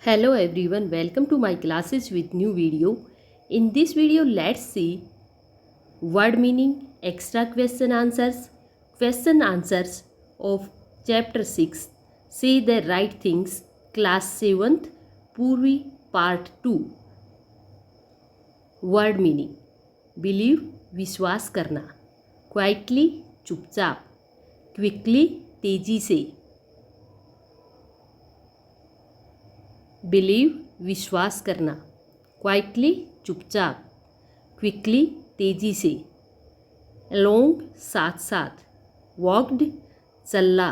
Hello everyone, welcome to my classes with new video. In this video, let's see word meaning, extra question answers of chapter 6. Say the right things, class 7th, Purvi part 2. Word meaning, believe विश्वास करना, quietly चुपचाप, quickly तेजी से, believe विश्वास करना, quietly चुपचाप, quickly तेजी से, अलोंग साथ साथ, वॉक्ड चलना,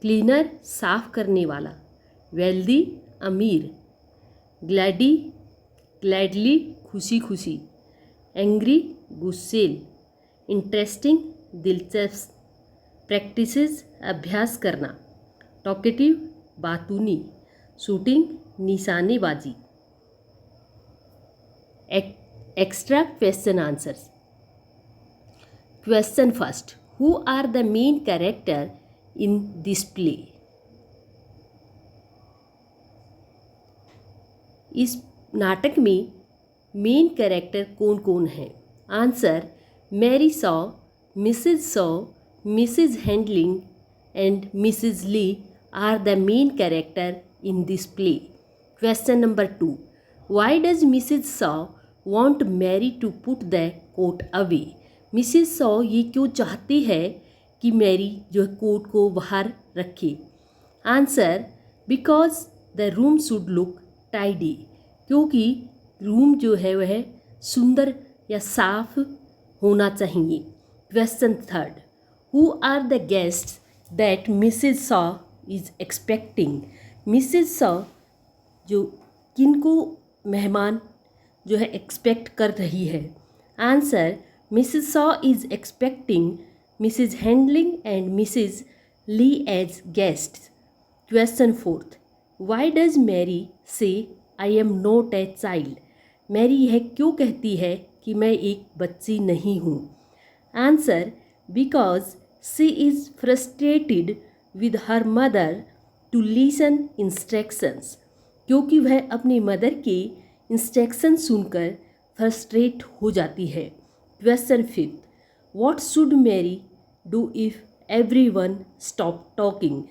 क्लीनर साफ करने वाला, वेल्दी अमीर, ग्लैडी ग्लैडली खुशी खुशी, एंग्री गुस्सेल, इंटरेस्टिंग दिलचस्प, प्रैक्टिसेस अभ्यास करना, टॉकेटिव बातूनी, शूटिंग निशानेबाजी. Extra question answers. Question first. Who are the main character in this play? इस नाटक में मेन कैरेक्टर कौन कौन है? Answer: Mary Shaw, Mrs Handling and Mrs Lee are the main character in this play. Question number 2. Why does Mrs. Shaw want Mary to put the coat away? Mrs. Shaw ये क्यों चाहती है कि Mary जो coat को बाहर रखे? Answer: because the room should look tidy, क्योंकि रूम जो है वह सुंदर या साफ होना चाहिए. Question third. Who are the guests that Mrs Shaw is expecting? Mrs Shaw जो किनको मेहमान जो है एक्सपेक्ट कर रही है? Answer: Mrs Shaw is expecting Mrs Handling and Mrs Lee as guest. Question fourth. Why does Mary say I am not a child? Mary यह क्यों कहती है कि मैं एक बच्ची नहीं हूँ? Answer: because she is frustrated with her mother to listen instructions, क्योंकि वह अपनी मदर के इंस्ट्रक्शन सुनकर फ्रस्ट्रेट हो जाती है. Question fifth. What should Mary do if everyone stop talking?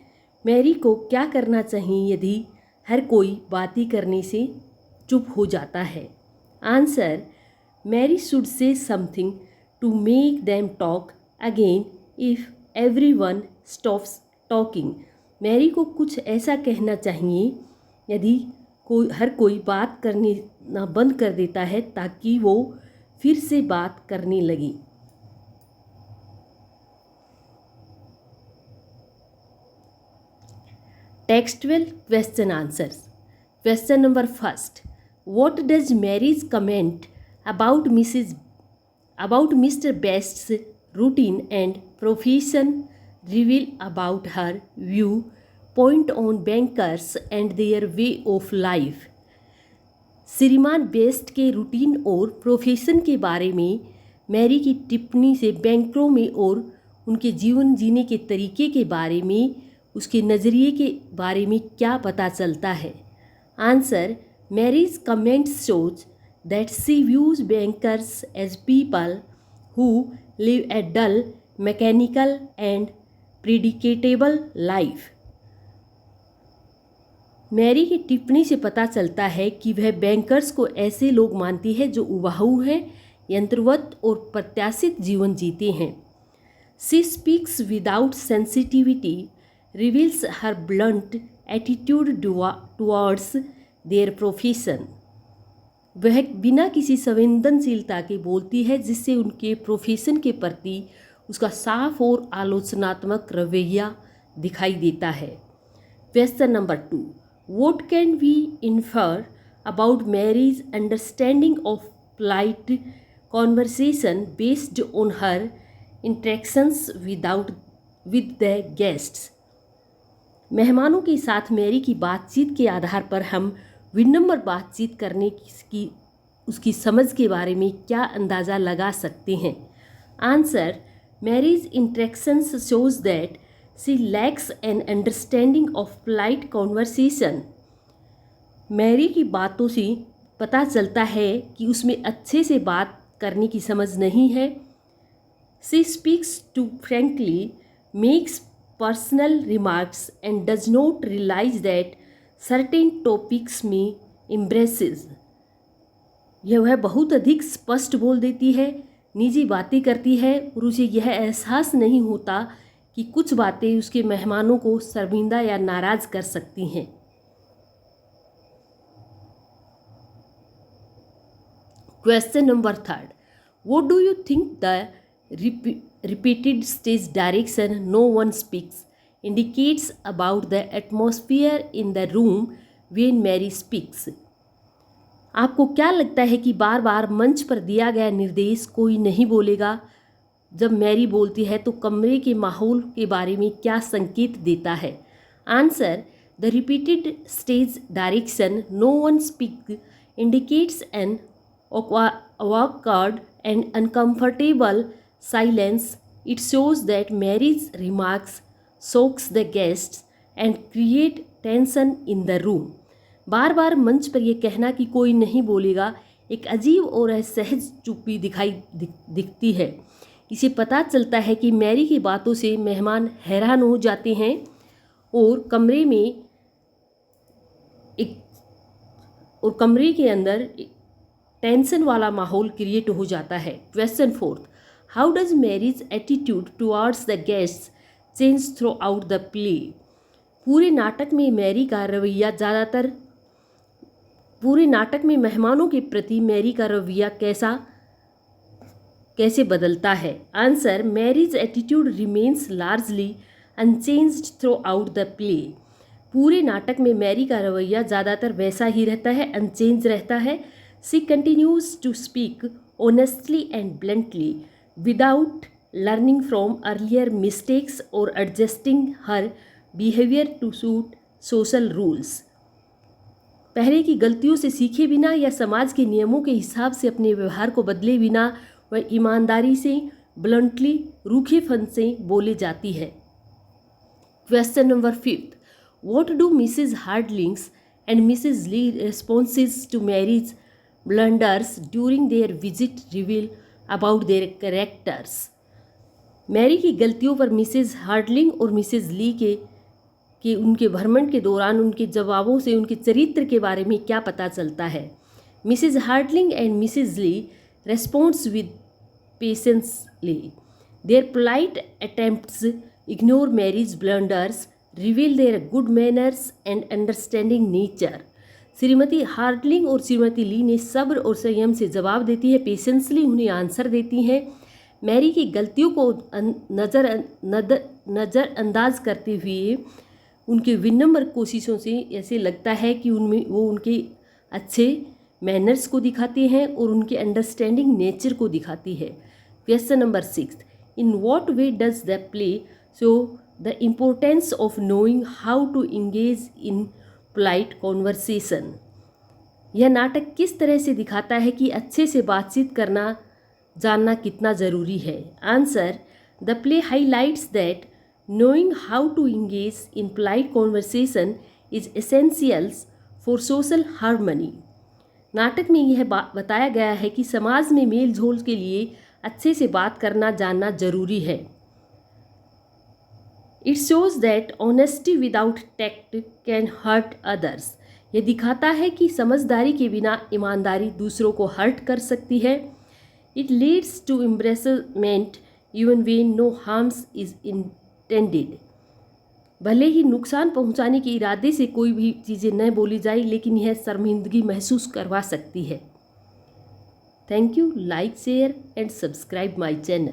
Mary को क्या करना चाहिए यदि हर कोई बातें करने से चुप हो जाता है? Answer: Mary should say something to make them talk again if everyone stops talking. Mary को कुछ ऐसा कहना चाहिए यदि हर कोई बात करने ना बंद कर देता है ताकि वो फिर से बात करने लगे. Textual question answers. Question number first. What does Mary's comment about mister Best's routine and profession reveal about her viewpoint on bankers and their way of life? श्रीमान बेस्ट के रूटीन और प्रोफेशन के बारे में मैरी की टिप्पणी से बैंकरों में और उनके जीवन जीने के तरीके के बारे में, उसके नज़रिए के बारे में क्या पता चलता है? Answer: Mary's comments shows that she views bankers as people who live a dull, mechanical and predictable life. Mary की टिप्पणी से पता चलता है कि वह बैंकर्स को ऐसे लोग मानती है जो उबाऊ हैं, यंत्रवत और प्रत्याशित जीवन जीते हैं. She speaks without sensitivity, reveals her blunt attitude towards their profession. वह बिना किसी संवेदनशीलता के बोलती है जिससे उनके प्रोफेशन के प्रति उसका साफ और आलोचनात्मक रवैया दिखाई देता है. Question number 2. What can we infer about Mary's understanding of polite conversation based on her interactions with the guests? मेहमानों के साथ मैरी की बातचीत के आधार पर हम विनम्र बातचीत करने की उसकी समझ के बारे में क्या अंदाज़ा लगा सकते हैं? Answer: Mary's interactions shows that she lacks an understanding of polite conversation. Mary की बातों से पता चलता है कि उसमें अच्छे से बात करने की समझ नहीं है। She speaks too frankly, makes personal remarks and does not realise that certain topics में एम्ब्रेसेस। वह बहुत अधिक स्पष्ट बोल देती है, निजी बातें करती है और उसे यह एहसास नहीं होता कि कुछ बातें उसके मेहमानों को शर्मिंदा या नाराज़ कर सकती हैं। Question number 3, what do you think the repeated stage direction no one speaks indicates about the atmosphere in the room when Mary speaks? आपको क्या लगता है कि बार बार मंच पर दिया गया निर्देश कोई नहीं बोलेगा जब मैरी बोलती है तो कमरे के माहौल के बारे में क्या संकेत देता है? Answer, the repeated stage direction no one speak indicates an awkward and uncomfortable silence. It shows that Mary's remarks shocks the guests and create tension in the room. बार बार मंच पर यह कहना कि कोई नहीं बोलेगा एक अजीब और असहज चुप्पी दिखती है। इसे पता चलता है कि मैरी की बातों से मेहमान हैरान हो जाते हैं और कमरे के अंदर टेंशन वाला माहौल क्रिएट हो जाता है। Question 4, how does Mary's attitude towards the guests change throughout the play? पूरे नाटक में मेहमानों के प्रति मैरी का रवैया कैसे बदलता है? Answer, Mary's attitude remains largely unchanged throughout the play. पूरे नाटक में मैरी का रवैया ज़्यादातर वैसा ही रहता है, अनचेंज रहता है। She continues to speak honestly and bluntly without learning from earlier mistakes or adjusting her behavior to suit social rules. पहले की गलतियों से सीखे बिना या समाज के नियमों के हिसाब से अपने व्यवहार को बदले बिना वह ईमानदारी से, ब्लंटली, रूखेपन से बोले जाती है। Question number 5, What do Mrs. Hardlings and Mrs. Lee responses to Mary's blunders during their visit reveal about their characters? Mary की गलतियों पर मिसेज हार्डलिंग और मिसेज ली के उनके भ्रमण के दौरान उनके जवाबों से उनके चरित्र के बारे में क्या पता चलता है? Mrs Hardling and Mrs Lee responds with patiently. Their polite attempts ignore Mary's blunders reveal their good manners and understanding nature. Shrimati Hardling और श्रीमती ली ने सब्र और संयम से जवाब देती है, पेशेंसली उन्हें आंसर देती हैं। मैरी की गलतियों को नज़रअंदाज करते हुए उनके विनम्र कोशिशों से ऐसे लगता है कि वो उनके अच्छे मैनर्स को दिखाते हैं और उनके अंडरस्टैंडिंग नेचर को दिखाती है। Question number 6, in what way does the play show the importance of knowing how to engage in polite conversation? यह नाटक किस तरह से दिखाता है कि अच्छे से बातचीत करना जानना कितना ज़रूरी है? Answer, the play highlights that knowing how to engage in polite conversation is essentials for social harmony. नाटक में यह बताया गया है कि समाज में मेल जोल के लिए अच्छे से बात करना जानना जरूरी है। It shows that honesty without tact can hurt others. यह दिखाता है कि समझदारी के बिना ईमानदारी दूसरों को हर्ट कर सकती है। It leads to embarrassment even when no harm is intended. भले ही नुकसान पहुंचाने के इरादे से कोई भी चीज़ें न बोली जाए, लेकिन यह शर्मिंदगी महसूस करवा सकती है। Thank you, like, share and subscribe my channel.